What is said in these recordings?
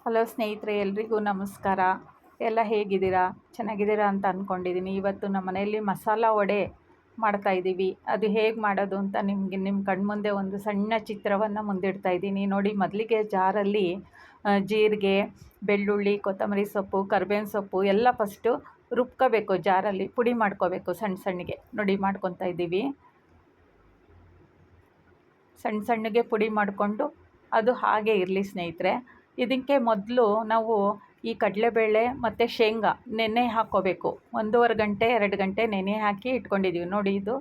Hello ಸ್ನೇಹಿತರೆ, ಎಲ್ರಿಗೂ ನಮಸ್ಕಾರ. ಎಲ್ಲ ಹೇಗಿದ್ದೀರಾ? ಚೆನ್ನಾಗಿದ್ದೀರಾ ಅಂತ ಅಂದ್ಕೊಂಡಿದ್ದೀನಿ. ಇವತ್ತು ನಮ್ಮ ಮನೆಯಲ್ಲಿ ಮಸಾಲ ವಡೆ ಮಾಡ್ತಾಯಿದ್ದೀವಿ. ಅದು ಹೇಗೆ ಮಾಡೋದು ಅಂತ ನಿಮ್ಮ ಕಣ್ಮುಂದೆ ಒಂದು ಸಣ್ಣ ಚಿತ್ರವನ್ನು ಮುಂದಿಡ್ತಾ ಇದ್ದೀನಿ ನೋಡಿ. ಮೊದಲಿಗೆ ಜಾರಲ್ಲಿ ಜೀರಿಗೆ, ಬೆಳ್ಳುಳ್ಳಿ, ಕೊತ್ತಂಬರಿ ಸೊಪ್ಪು, ಕರ್ಬೇವಿನ ಸೊಪ್ಪು ಎಲ್ಲ ಫಸ್ಟು ರುಬ್ಕೋಬೇಕು. ಜಾರಲ್ಲಿ ಪುಡಿ ಮಾಡ್ಕೋಬೇಕು ಸಣ್ಣ ಸಣ್ಣಗೆ. ನೋಡಿ ಮಾಡ್ಕೊತಾ ಇದ್ದೀವಿ. ಸಣ್ಣ ಸಣ್ಣಗೆ ಪುಡಿ ಮಾಡಿಕೊಂಡು ಅದು ಹಾಗೆ ಇರಲಿ ಸ್ನೇಹಿತರೆ. ಇದಕ್ಕೆ ಮೊದಲು ನಾವು ಈ ಕಡಲೆಬೇಳೆ ಮತ್ತು ಶೇಂಗಾ ನೆನೆ ಹಾಕ್ಕೋಬೇಕು. 1.5 ಗಂಟೆ 2 ಗಂಟೆ ನೆನೆ ಹಾಕಿ ಇಟ್ಕೊಂಡಿದ್ದೀವಿ ನೋಡಿ. ಇದು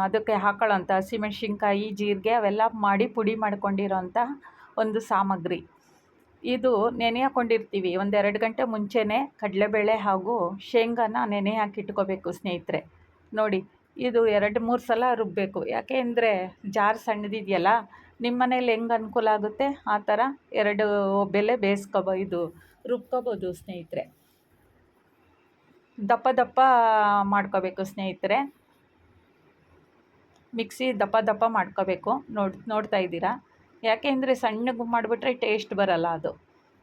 ಅದಕ್ಕೆ ಹಾಕೊಳ್ಳೋಂಥ ಹಸಿಮೆಣ್ಸಿನ್ಕಾಯಿ, ಜೀರಿಗೆ ಅವೆಲ್ಲ ಮಾಡಿ ಪುಡಿ ಮಾಡ್ಕೊಂಡಿರೋಂಥ ಒಂದು ಸಾಮಗ್ರಿ. ಇದು ನೆನೆ ಹಾಕ್ಕೊಂಡಿರ್ತೀವಿ 1-2 ಗಂಟೆ ಮುಂಚೆನೇ. ಕಡಲೆಬೇಳೆ ಹಾಗೂ ಶೇಂಗಾನ ನೆನೆ ಹಾಕಿ ಇಟ್ಕೋಬೇಕು ಸ್ನೇಹಿತರೆ. ನೋಡಿ, ಇದು 2-3 ಸಲ ರುಬ್ಬಬೇಕು. ಯಾಕೆ ಅಂದರೆ ಜಾರ್ ಸಣ್ಣದಿದೆಯಲ್ಲ, ನಿಮ್ಮ ಮನೇಲಿ ಹೆಂಗೆ ಅನುಕೂಲ ಆಗುತ್ತೆ ಆ ಥರ 2 ಬೆಲೆ ಇದು ರುಬ್ಕೋಬೋದು ಸ್ನೇಹಿತರೆ. ದಪ್ಪ ದಪ್ಪ ಮಾಡ್ಕೋಬೇಕು ಸ್ನೇಹಿತರೆ. ಮಿಕ್ಸಿ ದಪ್ಪ ಮಾಡ್ಕೋಬೇಕು. ನೋಡ್ತಾ ಇದ್ದೀರಾ. ಯಾಕೆ ಅಂದರೆ ಸಣ್ಣಗೆ ಮಾಡಿಬಿಟ್ರೆ ಟೇಸ್ಟ್ ಬರಲ್ಲ ಅದು.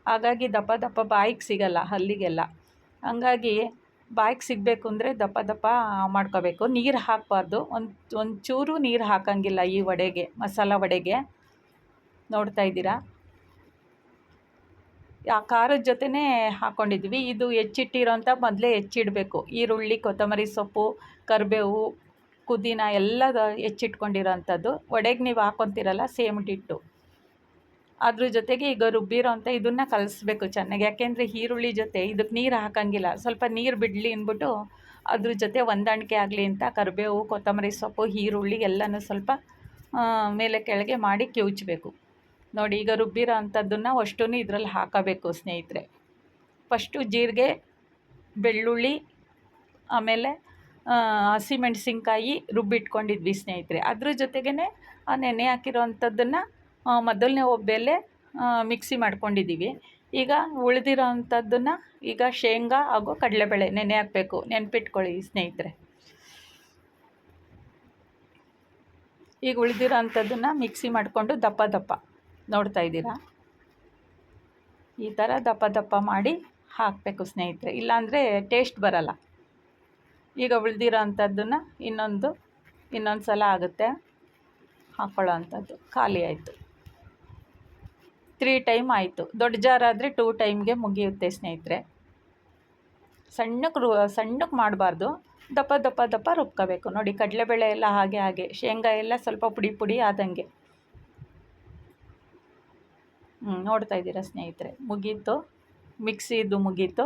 ಹಾಗಾಗಿ ದಪ್ಪ ಬಾಯಿಗೆ ಸಿಗಲ್ಲ ಹಲ್ಲಿಗೆಲ್ಲ. ಹಂಗಾಗಿ ಬಾಯಿಗೆ ಸಿಗಬೇಕು ಅಂದರೆ ದಪ್ಪ ಮಾಡ್ಕೋಬೇಕು. ನೀರು ಹಾಕಬಾರ್ದು. ಒಂಚೂರು ನೀರು ಹಾಕೋಂಗಿಲ್ಲ ಈ ವಡೆಗೆ, ಮಸಾಲ ವಡೆಗೆ. ನೋಡ್ತಾ ಇದ್ದೀರಾ. ಆ ಖಾರದ ಜೊತೆನೇ ಹಾಕ್ಕೊಂಡಿದ್ವಿ. ಇದು ಹೆಚ್ಚಿಟ್ಟಿರೋಂಥ ಮೊದಲೇ ಹೆಚ್ಚಿಡಬೇಕು. ಈರುಳ್ಳಿ, ಕೊತ್ತಂಬರಿ ಸೊಪ್ಪು, ಕರಿಬೇವು, ಪುದೀನ ಎಲ್ಲ ಹೆಚ್ಚಿಟ್ಕೊಂಡಿರೋಂಥದ್ದು. ವಡೆಗೆ ನೀವು ಹಾಕ್ಕೊತೀರಲ್ಲ ಸೇಮ್ ಡಿಟ್ಟು. ಅದ್ರ ಜೊತೆಗೆ ಈಗ ರುಬ್ಬಿರೋಂಥ ಇದನ್ನು ಕಲಿಸ್ಬೇಕು ಚೆನ್ನಾಗಿ. ಯಾಕೆಂದರೆ ಈರುಳ್ಳಿ ಜೊತೆ ಇದಕ್ಕೆ ನೀರು ಹಾಕೋಂಗಿಲ್ಲ. ಸ್ವಲ್ಪ ನೀರು ಬಿಡಲಿ ಅಂದ್ಬಿಟ್ಟು ಅದ್ರ ಜೊತೆ ಹೊಂದಾಣಿಕೆ ಆಗಲಿ ಅಂತ ಕರಿಬೇವು, ಕೊತ್ತಂಬರಿ ಸೊಪ್ಪು, ಈರುಳ್ಳಿ ಎಲ್ಲನೂ ಸ್ವಲ್ಪ ಮೇಲೆ ಕೆಳಗೆ ಮಾಡಿ ಕಿವುಚಬೇಕು ನೋಡಿ. ಈಗ ರುಬ್ಬಿರೋ ಅಂಥದ್ದನ್ನು ಅಷ್ಟೂ ಇದರಲ್ಲಿ ಹಾಕಬೇಕು ಸ್ನೇಹಿತರೆ. ಫಸ್ಟು ಜೀರಿಗೆ, ಬೆಳ್ಳುಳ್ಳಿ, ಆಮೇಲೆ ಹಸಿಮೆಣ್ಸಿನ್ಕಾಯಿ ರುಬ್ಬಿಟ್ಕೊಂಡಿದ್ವಿ ಸ್ನೇಹಿತರೆ. ಅದ್ರ ಜೊತೆಗೇ ಆ ನೆನೆ ಹಾಕಿರೋ ಅಂಥದ್ದನ್ನು ಮೊದಲನೇ ಒಬ್ಬೆಲೆ ಮಿಕ್ಸಿ ಮಾಡ್ಕೊಂಡಿದ್ದೀವಿ. ಈಗ ಉಳಿದಿರೋ ಅಂಥದ್ದನ್ನು ಈಗ ಶೇಂಗಾ ಹಾಗೂ ಕಡಲೆಬೇಳೆ ನೆನೆ ಹಾಕಬೇಕು. ನೆನ್ಪಿಟ್ಕೊಳ್ಳಿ ಸ್ನೇಹಿತರೆ. ಈಗ ಉಳಿದಿರೋ ಅಂಥದ್ದನ್ನು ಮಿಕ್ಸಿ ಮಾಡಿಕೊಂಡು ದಪ್ಪ ನೋಡ್ತಾ ಇದ್ದೀರಾ. ಈ ಥರ ದಪ್ಪ ಮಾಡಿ ಹಾಕಬೇಕು ಸ್ನೇಹಿತರೆ. ಇಲ್ಲಾಂದರೆ ಟೇಸ್ಟ್ ಬರಲ್ಲ. ಈಗ ಉಳಿದಿರೋ ಅಂಥದ್ದನ್ನು ಇನ್ನೊಂದು ಸಲ ಆಗುತ್ತೆ ಹಾಕ್ಕೊಳ್ಳೋ ಅಂಥದ್ದು. ಖಾಲಿ ಆಯಿತು. 3 ಟೈಮ್ ಆಯಿತು. ದೊಡ್ಡ ಜಾರಾದರೆ 2 ಟೈಮ್ಗೆ ಮುಗಿಯುತ್ತೆ ಸ್ನೇಹಿತರೆ. ಸಣ್ಣಕ್ಕೆ ಮಾಡಬಾರ್ದು. ದಪ್ಪ ರುಬ್ಕೋಬೇಕು ನೋಡಿ. ಕಡಲೆಬೇಳೆ ಎಲ್ಲ ಹಾಗೆ, ಶೇಂಗಾ ಎಲ್ಲ ಸ್ವಲ್ಪ ಪುಡಿ ಆದಂಗೆ. ನೋಡ್ತಾ ಇದ್ದೀರಾ ಸ್ನೇಹಿತರೆ. ಮುಗೀತು, ಮಿಕ್ಸಿದು ಮುಗೀತು.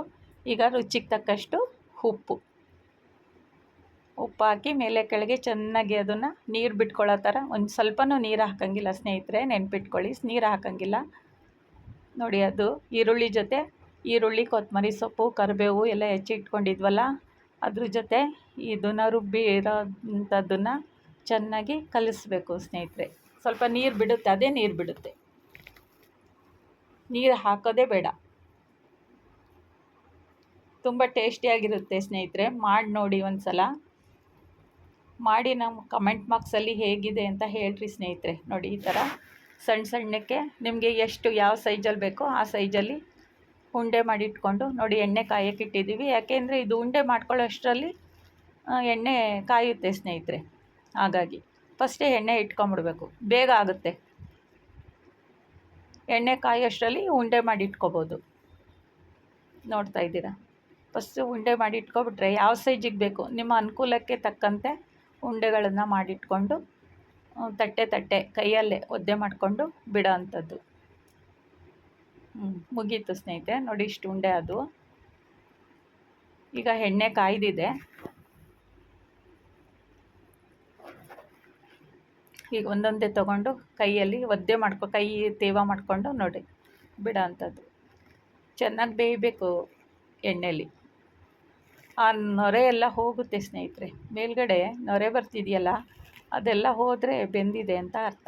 ಈಗ ರುಚಿಗೆ ತಕ್ಕಷ್ಟು ಉಪ್ಪು ಹಾಕಿ ಮೇಲೆ ಕೆಳಗೆ ಚೆನ್ನಾಗಿ ಅದನ್ನು ನೀರು ಬಿಟ್ಕೊಳ್ಳೋ ಥರ. ಒಂದು ಸ್ವಲ್ಪನೂ ನೀರು ಹಾಕೋಂಗಿಲ್ಲ ಸ್ನೇಹಿತರೆ, ನೆನ್ಪಿಟ್ಕೊಳ್ಳಿ. ನೀರು ಹಾಕೋಂಗಿಲ್ಲ ನೋಡಿ. ಅದು ಈರುಳ್ಳಿ, ಕೊತ್ತಂಬರಿ ಸೊಪ್ಪು, ಕರಿಬೇವು ಎಲ್ಲ ಹೆಚ್ಚಿಟ್ಕೊಂಡಿದ್ವಲ್ಲ, ಅದ್ರ ಜೊತೆ ಇದನ್ನು ರುಬ್ಬಿ ಇರೋಂಥದ್ದನ್ನು ಚೆನ್ನಾಗಿ ಕಲಿಸ್ಬೇಕು ಸ್ನೇಹಿತರೆ. ಸ್ವಲ್ಪ ನೀರು ಬಿಡುತ್ತೆ, ಅದೇ ನೀರು ಬಿಡುತ್ತೆ. ನೀರು ಹಾಕೋದೇ ಬೇಡ. ತುಂಬ ಟೇಸ್ಟಿಯಾಗಿರುತ್ತೆ ಸ್ನೇಹಿತರೆ. ಮಾಡಿ ನೋಡಿ ಒಂದು ಸಲ. ಮಾಡಿ ನಮ್ಮ ಕಮೆಂಟ್ ಬಾಕ್ಸಲ್ಲಿ ಹೇಗಿದೆ ಅಂತ ಹೇಳ್ರಿ ಸ್ನೇಹಿತರೆ. ನೋಡಿ, ಈ ಥರ ಸಣ್ಣಕ್ಕೆ ನಿಮಗೆ ಯಾವ ಸೈಜಲ್ಲಿ ಬೇಕೋ ಆ ಸೈಜಲ್ಲಿ ಉಂಡೆ ಮಾಡಿ ಇಟ್ಕೊಂಡು ನೋಡಿ. ಎಣ್ಣೆ ಕಾಯಕ್ಕೆ ಇಟ್ಟಿದ್ದೀವಿ. ಯಾಕೆಂದರೆ ಇದು ಉಂಡೆ ಮಾಡ್ಕೊಳ್ಳೋ ಅಷ್ಟರಲ್ಲಿ ಎಣ್ಣೆ ಕಾಯುತ್ತೆ ಸ್ನೇಹಿತರೆ. ಹಾಗಾಗಿ ಫಸ್ಟೇ ಎಣ್ಣೆ ಇಟ್ಕೊಂಬಿಡ್ಬೇಕು, ಬೇಗ ಆಗುತ್ತೆ. ಎಣ್ಣೆ ಕಾಯೋಷ್ಟರಲ್ಲಿ ಉಂಡೆ ಮಾಡಿ ಇಟ್ಕೊಬೋದು. ನೋಡ್ತಾ ಇದ್ದೀರಾ. ಫಸ್ಟು ಉಂಡೆ ಮಾಡಿ ಇಟ್ಕೊಬಿಟ್ರೆ ಯಾವ ಸೈಜಿಗೆ ಬೇಕು ನಿಮ್ಮ ಅನುಕೂಲಕ್ಕೆ ತಕ್ಕಂತೆ ಉಂಡೆಗಳನ್ನು ಮಾಡಿಟ್ಕೊಂಡು ತಟ್ಟೆ ಕೈಯಲ್ಲೇ ಒದ್ದೆ ಮಾಡಿಕೊಂಡು ಬಿಡೋ ಅಂಥದ್ದು. ಮುಗೀತು ಸ್ನೇಹಿತರೆ. ನೋಡಿ, ಇಷ್ಟು ಉಂಡೆ ಅದು. ಈಗ ಎಣ್ಣೆ ಕಾಯ್ದಿದೆ. ಈಗ ಒಂದೊಂದೇ ತೊಗೊಂಡು ಕೈಯಲ್ಲಿ ಒದ್ದೆ ಕೈ ತೇವ ಮಾಡಿಕೊಂಡು ನೋಡಿ ಬಿಡೋ ಅಂಥದ್ದು. ಚೆನ್ನಾಗಿ ಬೇಯಬೇಕು ಎಣ್ಣೆಯಲ್ಲಿ. ಆ ನೊರೆ ಎಲ್ಲ ಹೋಗುತ್ತೆ ಸ್ನೇಹಿತರೆ. ಮೇಲ್ಗಡೆ ನೊರೆ ಬರ್ತಿದೆಯಲ್ಲ, ಅದೆಲ್ಲ ಹೋದರೆ ಬೆಂದಿದೆ ಅಂತ ಅರ್ಥ.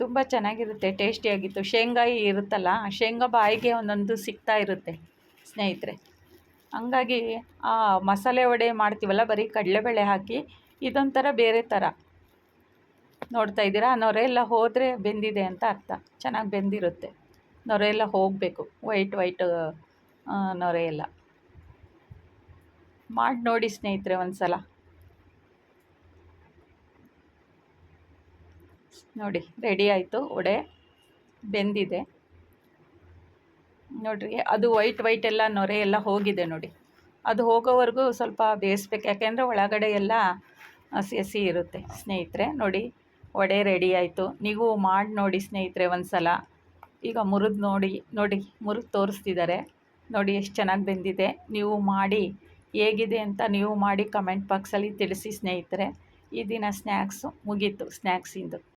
ತುಂಬ ಚೆನ್ನಾಗಿರುತ್ತೆ, ಟೇಸ್ಟಿಯಾಗಿತ್ತು. ಶೇಂಗಾ ಇರುತ್ತಲ್ಲ, ಶೇಂಗಾ ಬಾಯಿಗೆ ಒಂದೊಂದು ಸಿಗ್ತಾ ಇರುತ್ತೆ ಸ್ನೇಹಿತರೆ. ಹಂಗಾಗಿ ಆ ಮಸಾಲೆ ವಡೆ ಮಾಡ್ತೀವಲ್ಲ ಬರೀ ಕಡಲೆಬೇಳೆ ಹಾಕಿ, ಇದೊಂಥರ ಬೇರೆ ಥರ. ನೋಡ್ತಾ ಇದ್ದೀರಾ, ನೊರೆ ಎಲ್ಲ ಹೋದರೆ ಬೆಂದಿದೆ ಅಂತ ಅರ್ಥ. ಚೆನ್ನಾಗಿ ಬೆಂದಿರುತ್ತೆ. ನೊರೆ ಎಲ್ಲ ಹೋಗಬೇಕು, ವೈಟ್ ನೊರೆ ಎಲ್ಲ. ಮಾಡಿ ನೋಡಿ ಸ್ನೇಹಿತರೆ ಒಂದು ಸಲ. ನೋಡಿ ರೆಡಿ ಆಯಿತು, ವಡೆ ಬೆಂದಿದೆ ನೋಡ್ರಿ. ಅದು ವೈಟ್ ಎಲ್ಲ ನೊರೆ ಎಲ್ಲ ಹೋಗಿದೆ ನೋಡಿ. ಅದು ಹೋಗೋವರೆಗೂ ಸ್ವಲ್ಪ ಬೇಯಿಸ್ಬೇಕು, ಯಾಕೆಂದರೆ ಒಳಗಡೆ ಎಲ್ಲ ಹಸಿ ಹಸಿ ಇರುತ್ತೆ ಸ್ನೇಹಿತರೆ. ನೋಡಿ ವಡೆ ರೆಡಿ ಆಯಿತು. ನೀವು ಮಾಡಿ ನೋಡಿ ಸ್ನೇಹಿತರೆ ಒಂದು ಸಲ. ಈಗ ಮುರಿದು ನೋಡಿ ಮುರಿದು ತೋರಿಸ್ತಿದ್ದಾರೆ ನೋಡಿ, ಎಷ್ಟು ಚೆನ್ನಾಗಿ ಬೆಂದಿದೆ. ನೀವು ಮಾಡಿ ಹೇಗಿದೆ ಅಂತ ನೀವು ಮಾಡಿ ಕಮೆಂಟ್ ಬಾಕ್ಸಲ್ಲಿ ತಿಳಿಸಿ ಸ್ನೇಹಿತರೆ. ಈ ದಿನ ಸ್ನ್ಯಾಕ್ಸು ಮುಗೀತು, ಸ್ನ್ಯಾಕ್ಸಿಂದು.